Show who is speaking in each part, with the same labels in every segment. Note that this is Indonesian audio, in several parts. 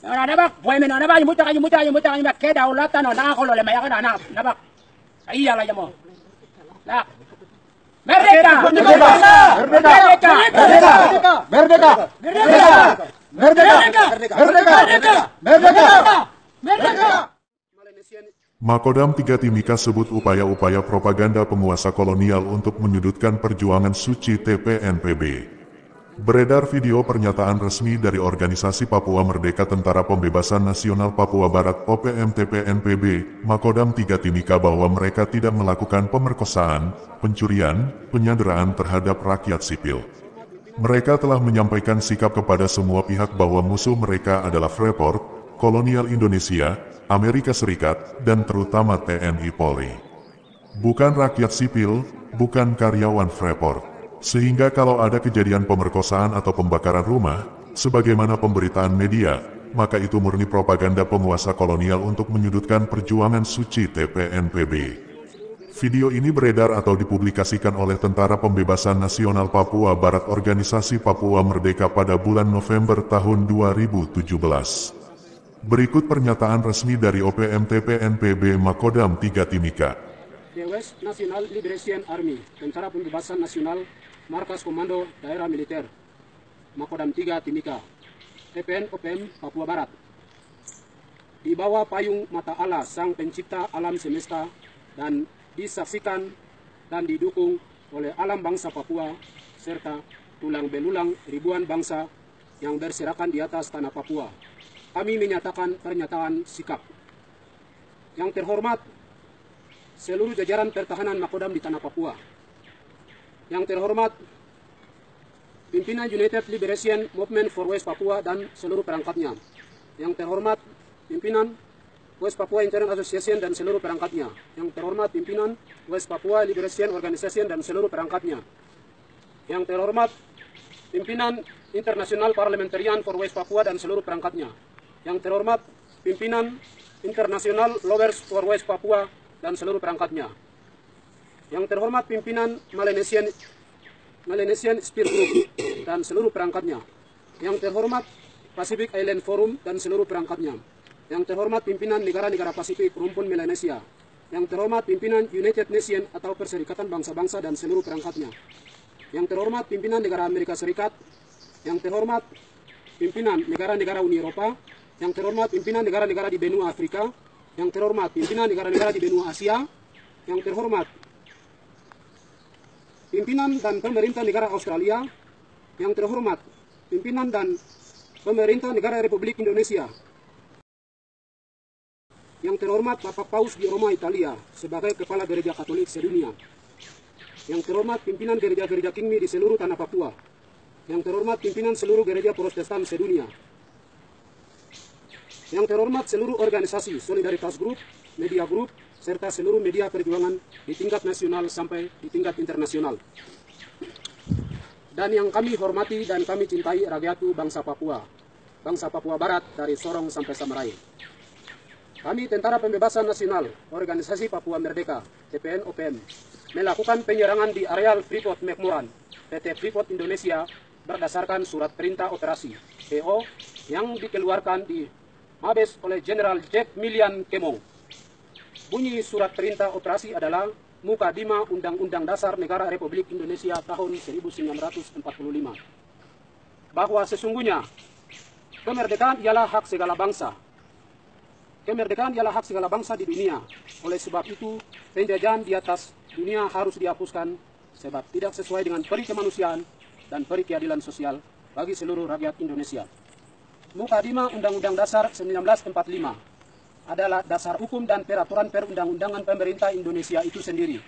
Speaker 1: Nabak, buhay na nabak, yung muta, kedaulatan, nakakolo, lemaya ka na, nabak. Sa iya lang mo. Nak. Merdeka! Merdeka! Merdeka! Merdeka! Merdeka! Merdeka! Merdeka! Merdeka! Merdeka!
Speaker 2: Makodam 3 Timika sebut upaya-upaya propaganda penguasa kolonial untuk menyudutkan perjuangan suci TPNPB. Beredar video pernyataan resmi dari Organisasi Papua Merdeka Tentara Pembebasan Nasional Papua Barat OPM-TPNPB, Makodam 3 Timika bahwa mereka tidak melakukan pemerkosaan, pencurian, penyanderaan terhadap rakyat sipil. Mereka telah menyampaikan sikap kepada semua pihak bahwa musuh mereka adalah Freeport, kolonial Indonesia, Amerika Serikat, dan terutama TNI Polri. Bukan rakyat sipil, bukan karyawan Freeport. Sehingga kalau ada kejadian pemerkosaan atau pembakaran rumah, sebagaimana pemberitaan media, maka itu murni propaganda penguasa kolonial untuk menyudutkan perjuangan suci TPNPB. Video ini beredar atau dipublikasikan oleh Tentara Pembebasan Nasional Papua Barat Organisasi Papua Merdeka pada bulan November tahun 2017. Berikut pernyataan resmi dari OPM-TPNPB Makodam 3 Timika.
Speaker 3: The West National Liberation Army, Tentara Pembebasan Nasional, Markas Komando Daerah Militer, Makodam 3 Timika, TPN OPM Papua Barat. Di bawah payung mata Allah, Sang Pencipta alam semesta, dan disaksikan dan didukung oleh alam bangsa Papua, serta tulang belulang ribuan bangsa yang berserakan di atas tanah Papua. Kami menyatakan pernyataan sikap. Yang terhormat, seluruh jajaran pertahanan Makodam di tanah Papua. Yang terhormat, pimpinan United Liberation Movement for West Papua dan seluruh perangkatnya. Yang terhormat, pimpinan West Papua Internal Association dan seluruh perangkatnya. Yang terhormat, pimpinan West Papua Liberation Organization dan seluruh perangkatnya. Yang terhormat, pimpinan International Parliamentarian for West Papua dan seluruh perangkatnya. Yang terhormat, pimpinan International Lawyers for West Papua dan seluruh perangkatnya. Yang terhormat, pimpinan Melanesian Spear Group dan seluruh perangkatnya. Yang terhormat, Pacific Island Forum dan seluruh perangkatnya. Yang terhormat, pimpinan negara-negara Pasifik rumpun Melanesia. Yang terhormat, pimpinan United Nations atau Perserikatan Bangsa-Bangsa dan seluruh perangkatnya. Yang terhormat, pimpinan negara Amerika Serikat. Yang terhormat, pimpinan negara-negara Uni Eropa. Yang terhormat, pimpinan negara-negara di benua Afrika. Yang terhormat, pimpinan negara-negara di benua Asia. Yang terhormat, pimpinan dan pemerintah negara Australia. Yang terhormat, pimpinan dan pemerintah negara Republik Indonesia. Yang terhormat, Bapak Paus di Roma, Italia, sebagai Kepala Gereja Katolik sedunia. Yang terhormat, pimpinan gereja-gereja Kingmi di seluruh tanah Papua. Yang terhormat, pimpinan seluruh gereja Protestan sedunia. Yang terhormat, seluruh organisasi Solidaritas Group, Media Group, serta seluruh media perjuangan di tingkat nasional sampai di tingkat internasional. Dan yang kami hormati dan kami cintai rakyatku bangsa Papua Barat dari Sorong sampai Samarai. Kami Tentara Pembebasan Nasional, Organisasi Papua Merdeka, TPN OPM, melakukan penyerangan di areal Freeport McMoran, PT Freeport Indonesia berdasarkan surat perintah operasi, PO, yang dikeluarkan di Mabes oleh Jenderal Jack Milian Kemong. Bunyi surat perintah operasi adalah Mukadimah Undang-Undang Dasar Negara Republik Indonesia tahun 1945. Bahwa sesungguhnya kemerdekaan ialah hak segala bangsa. Kemerdekaan ialah hak segala bangsa di dunia. Oleh sebab itu, penjajahan di atas dunia harus dihapuskan sebab tidak sesuai dengan peri kemanusiaan dan peri keadilan sosial bagi seluruh rakyat Indonesia. Mukadimah Undang-Undang Dasar 1945 adalah dasar hukum dan peraturan perundang-undangan pemerintah Indonesia itu sendiri.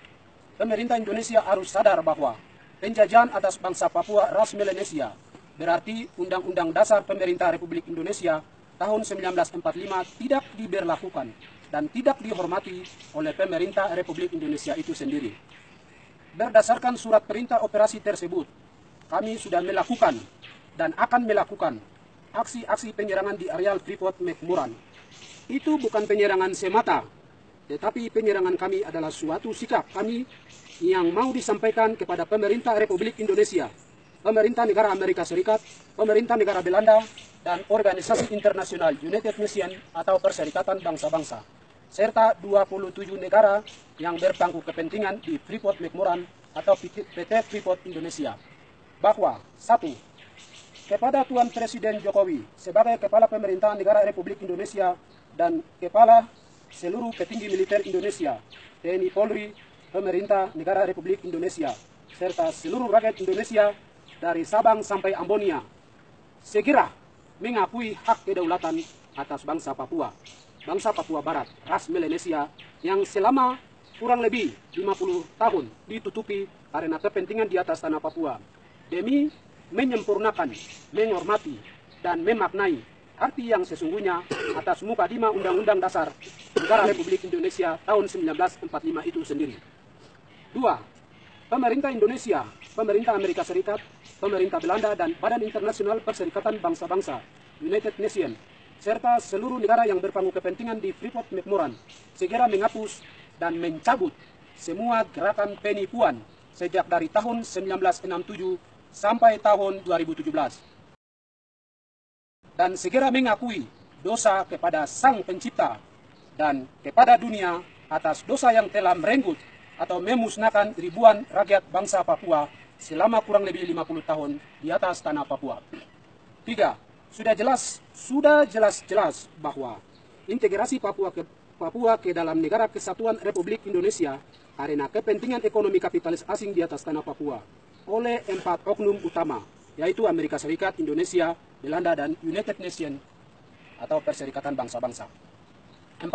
Speaker 3: Pemerintah Indonesia harus sadar bahwa penjajahan atas bangsa Papua ras Melanesia berarti Undang-Undang Dasar Pemerintah Republik Indonesia tahun 1945 tidak diberlakukan dan tidak dihormati oleh pemerintah Republik Indonesia itu sendiri. Berdasarkan surat perintah operasi tersebut, kami sudah melakukan dan akan melakukan aksi-aksi penyerangan di areal Freeport McMoran. Itu bukan penyerangan semata, tetapi penyerangan kami adalah suatu sikap kami yang mau disampaikan kepada pemerintah Republik Indonesia, pemerintah negara Amerika Serikat, pemerintah negara Belanda, dan organisasi internasional United Nations atau Perserikatan Bangsa-Bangsa, serta 27 negara yang berpangku kepentingan di Freeport McMoran atau PT Freeport Indonesia, bahwa 1. Kepada Tuan Presiden Jokowi sebagai Kepala Pemerintahan Negara Republik Indonesia dan Kepala seluruh petinggi militer Indonesia, TNI Polri, Pemerintah Negara Republik Indonesia, serta seluruh rakyat Indonesia dari Sabang sampai Ambonia, segera mengakui hak kedaulatan atas bangsa Papua Barat, ras Melanesia, yang selama kurang lebih 50 tahun ditutupi karena kepentingan di atas tanah Papua, demi menyempurnakan, menghormati, dan memaknai arti yang sesungguhnya atas muka 5 Undang-Undang Dasar Negara Republik Indonesia tahun 1945 itu sendiri. 2. Pemerintah Indonesia, pemerintah Amerika Serikat, pemerintah Belanda, dan Badan Internasional Perserikatan Bangsa-Bangsa, United Nations, serta seluruh negara yang berpangku kepentingan di Freeport McMoran segera menghapus dan mencabut semua gerakan penipuan sejak dari tahun 1967 sampai tahun 2017. Dan segera mengakui dosa kepada Sang Pencipta dan kepada dunia atas dosa yang telah merenggut atau memusnahkan ribuan rakyat bangsa Papua selama kurang lebih 50 tahun di atas tanah Papua. 3. Sudah jelas bahwa integrasi Papua ke dalam negara kesatuan Republik Indonesia karena kepentingan ekonomi kapitalis asing di atas tanah Papua oleh 4 oknum utama, yaitu Amerika Serikat, Indonesia, Belanda, dan United Nations atau Perserikatan Bangsa-Bangsa. 4.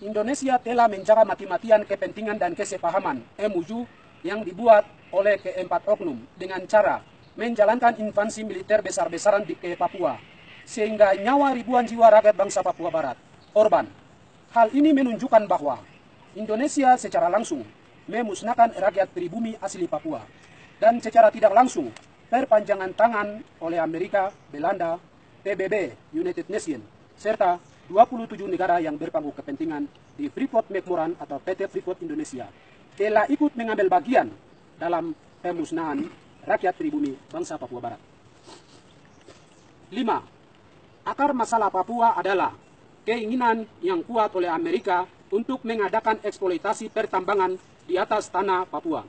Speaker 3: Indonesia telah menjaga mati-matian kepentingan dan kesepahaman MOU yang dibuat oleh keempat oknum dengan cara menjalankan invasi militer besar-besaran di Papua, sehingga nyawa ribuan jiwa rakyat bangsa Papua Barat korban. Hal ini menunjukkan bahwa Indonesia secara langsung memusnahkan rakyat pribumi asli Papua, dan secara tidak langsung perpanjangan tangan oleh Amerika, Belanda, PBB, United Nations, serta 27 negara yang berpangku kepentingan di Freeport McMoran atau PT Freeport Indonesia telah ikut mengambil bagian dalam pemusnahan rakyat pribumi bangsa Papua Barat. 5. Akar masalah Papua adalah keinginan yang kuat oleh Amerika untuk mengadakan eksploitasi pertambangan di atas tanah Papua.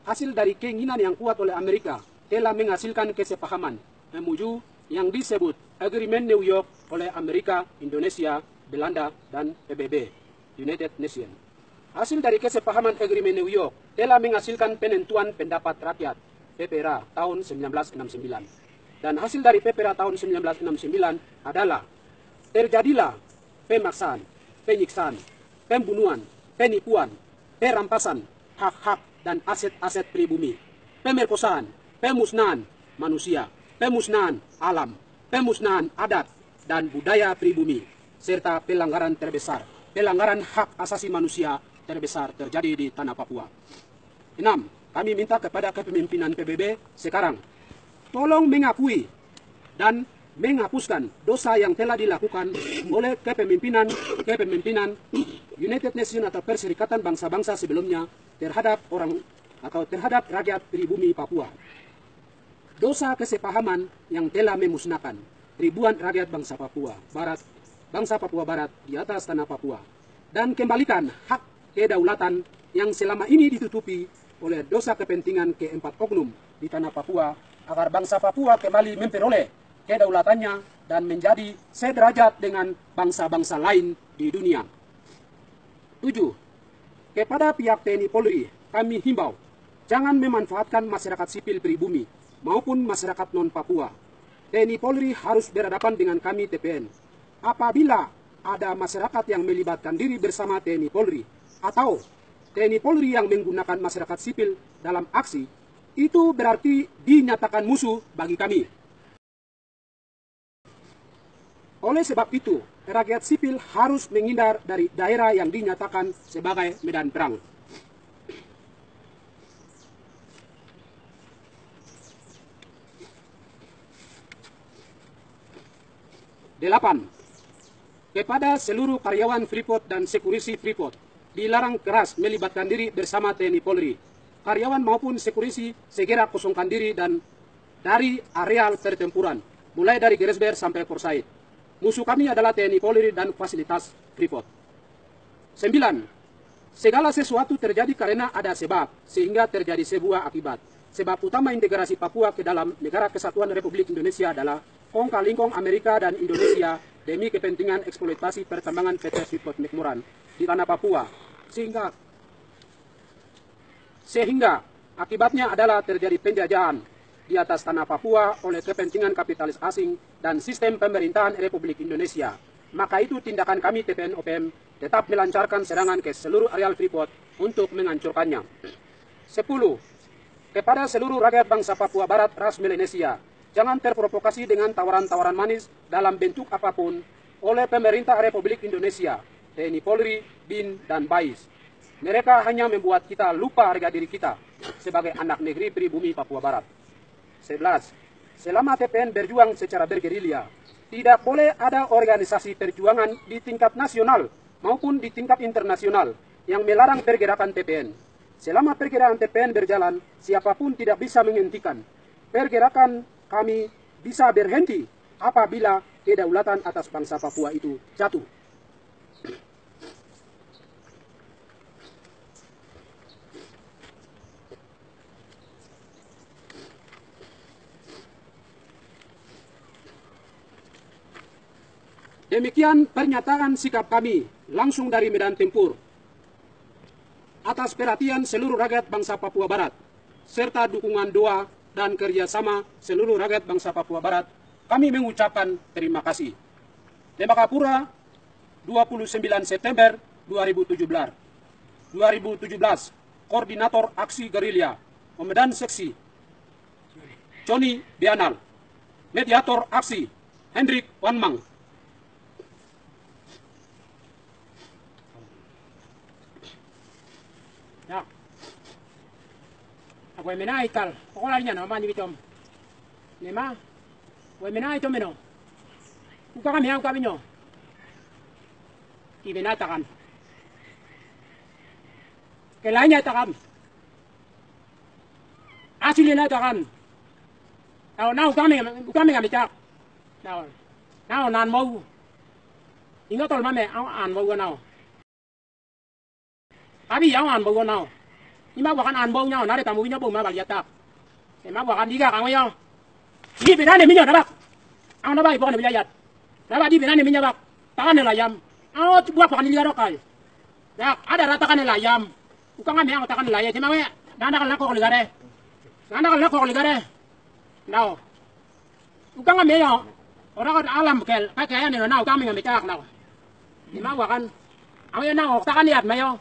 Speaker 3: Hasil dari keinginan yang kuat oleh Amerika telah menghasilkan kesepahaman MOU yang disebut Agreement New York oleh Amerika, Indonesia, Belanda, dan PBB, United Nations. Hasil dari kesepahaman Agreement New York telah menghasilkan penentuan pendapat rakyat, PPRA, tahun 1969. Dan hasil dari PPRA tahun 1969 adalah terjadilah pemaksaan, penyiksaan, pembunuhan, penipuan, perampasan hak-hak dan aset-aset pribumi, pemerkosaan, pemusnahan manusia, pemusnahan alam, pemusnahan adat dan budaya pribumi, serta pelanggaran terbesar, pelanggaran hak asasi manusia terbesar terjadi di tanah Papua. 6. Kami minta kepada kepemimpinan PBB sekarang, tolong mengakui dan menghapuskan dosa yang telah dilakukan oleh kepemimpinan United Nations atau Perserikatan Bangsa-Bangsa sebelumnya terhadap terhadap rakyat pribumi Papua. Dosa kesepahaman yang telah memusnahkan ribuan rakyat bangsa Papua Barat di atas tanah Papua, dan kembalikan hak kedaulatan yang selama ini ditutupi oleh dosa kepentingan keempat oknum di tanah Papua, agar bangsa Papua kembali memperoleh kedaulatannya dan menjadi sederajat dengan bangsa-bangsa lain di dunia. 7. Kepada pihak TNI Polri, kami himbau, jangan memanfaatkan masyarakat sipil pribumi maupun masyarakat non-Papua. TNI Polri harus berhadapan dengan kami TPN. Apabila ada masyarakat yang melibatkan diri bersama TNI Polri atau TNI Polri yang menggunakan masyarakat sipil dalam aksi, itu berarti dinyatakan musuh bagi kami. Oleh sebab itu, rakyat sipil harus menghindar dari daerah yang dinyatakan sebagai medan perang. 8. Kepada seluruh karyawan Freeport dan sekuriti Freeport, dilarang keras melibatkan diri bersama TNI Polri. Karyawan maupun sekuriti segera kosongkan diri dan dari areal pertempuran mulai dari Gettysburg sampai Port Said. Musuh kami adalah TNI Polri dan fasilitas Freeport. 9. Segala sesuatu terjadi karena ada sebab, sehingga terjadi sebuah akibat. Sebab utama integrasi Papua ke dalam Negara Kesatuan Republik Indonesia adalah kong kali kong Amerika dan Indonesia demi kepentingan eksploitasi pertambangan PT Freeport McMoran di tanah Papua. Sehingga akibatnya adalah terjadi penjajahan di atas tanah Papua oleh kepentingan kapitalis asing dan sistem pemerintahan Republik Indonesia. Maka itu tindakan kami TPN-OPM tetap melancarkan serangan ke seluruh areal Freeport untuk menghancurkannya. 10. Kepada seluruh rakyat bangsa Papua Barat ras Melanesia, jangan terprovokasi dengan tawaran-tawaran manis dalam bentuk apapun oleh pemerintah Republik Indonesia, TNI Polri, BIN, dan BAIS. Mereka hanya membuat kita lupa harga diri kita sebagai anak negeri pribumi Papua Barat. 11. Selama TPN berjuang secara bergerilya, tidak boleh ada organisasi perjuangan di tingkat nasional maupun di tingkat internasional yang melarang pergerakan TPN. Selama pergerakan TPN berjalan, siapapun tidak bisa menghentikan. Pergerakan kami bisa berhenti apabila kedaulatan atas bangsa Papua itu jatuh. Demikian pernyataan sikap kami langsung dari medan tempur. Atas perhatian seluruh rakyat bangsa Papua Barat, serta dukungan doa dan kerjasama seluruh rakyat bangsa Papua Barat, kami mengucapkan terima kasih. Tembagapura, 29 September 2017. Koordinator Aksi Gerilya, Komandan Seksi, Johnny Bianal. Mediator Aksi, Hendrik Wanmang. Ya. Ako mena ikal. Ako lang niya no, mani bitom. Nema. Ako mena ito meno. Uka kami ang kami nyo. Ibinatakan. Kailangan niya takam. Asili na takam. Now kami kami tak. Now nan mau. Ingat tol mame an mau now. Abi yang an bawa nau, ima wakan an bawa nau, nari tamu punya bawa balik tak, ima wakan tiga kamu yang, di benar ni minyak nabak, ang nabak ibu kan beliat, nabak di benar ni minyak bak, tangan ni layam, ang buat wakan tiga rokal, ya ada ratakan ni layam, ukang kami ang ratakan ni layam, cuma we, nanda kalau kau ligare, nau, ukang kami yang, orang alam kel, pakai ni nau kami kami cak nau, ima wakan, ang yang nau ratakan liat mayo.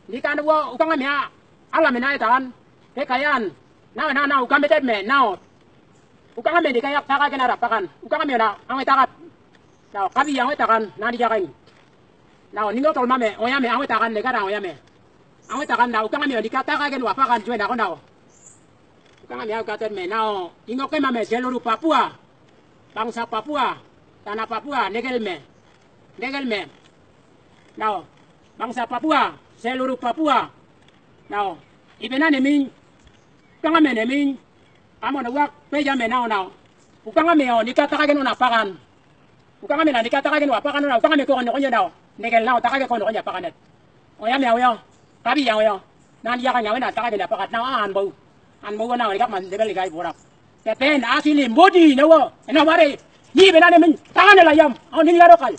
Speaker 3: Ni kan wo ukang kami alam na itan kekayan na ukang betet me now ukang kami di kayak taka kenara pakan ukang kami na ang itakat now kami yang itakan na di jaring now ningo tol mame oyame ang itakan de kada oyame ang itakan na ukang kami di kata ka genwa pakan juwe na ko now ukang kami ang katet me now ingo kay mame seluruh Papua bangsa Papua tanah Papua negel me now bangsa Papua seluruh Papua. Now, ibena nemin, kanga me nemin, amo na wak peja me now. Ukanga me o nikatakagen na pakan. Ukanga me na nikatakagen wa pakan na ukanga me ko no now. Negel now takage ko no nya pakanet. Oya me oyo. Tabi ya oyo. Nan ya kanya na takage na pakat na an bau na ikap man debel gai borak. Tepen asili modi nawo. Na mare. Ni bena nemin tangan la yam. O ni ngaro kal.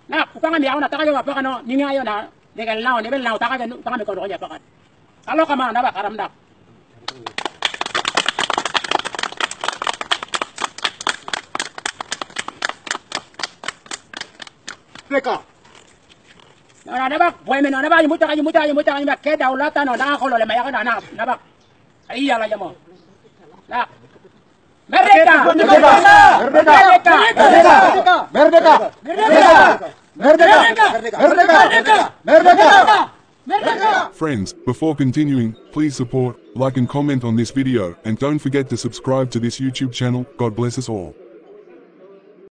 Speaker 3: Na ukanga me na takage wa pakan no ni ngayo na Negel now taka me ko nya pakat. Kalau kama na ba karamdak. Mereka. Na ba, boy men na ba yung muta ke daulatan no na ko le maya kana na ba. Iya la yamo. Na. Merdeka.
Speaker 2: Friends, before continuing, please support, like and comment on this video, and don't forget to subscribe to this YouTube channel. God bless us all.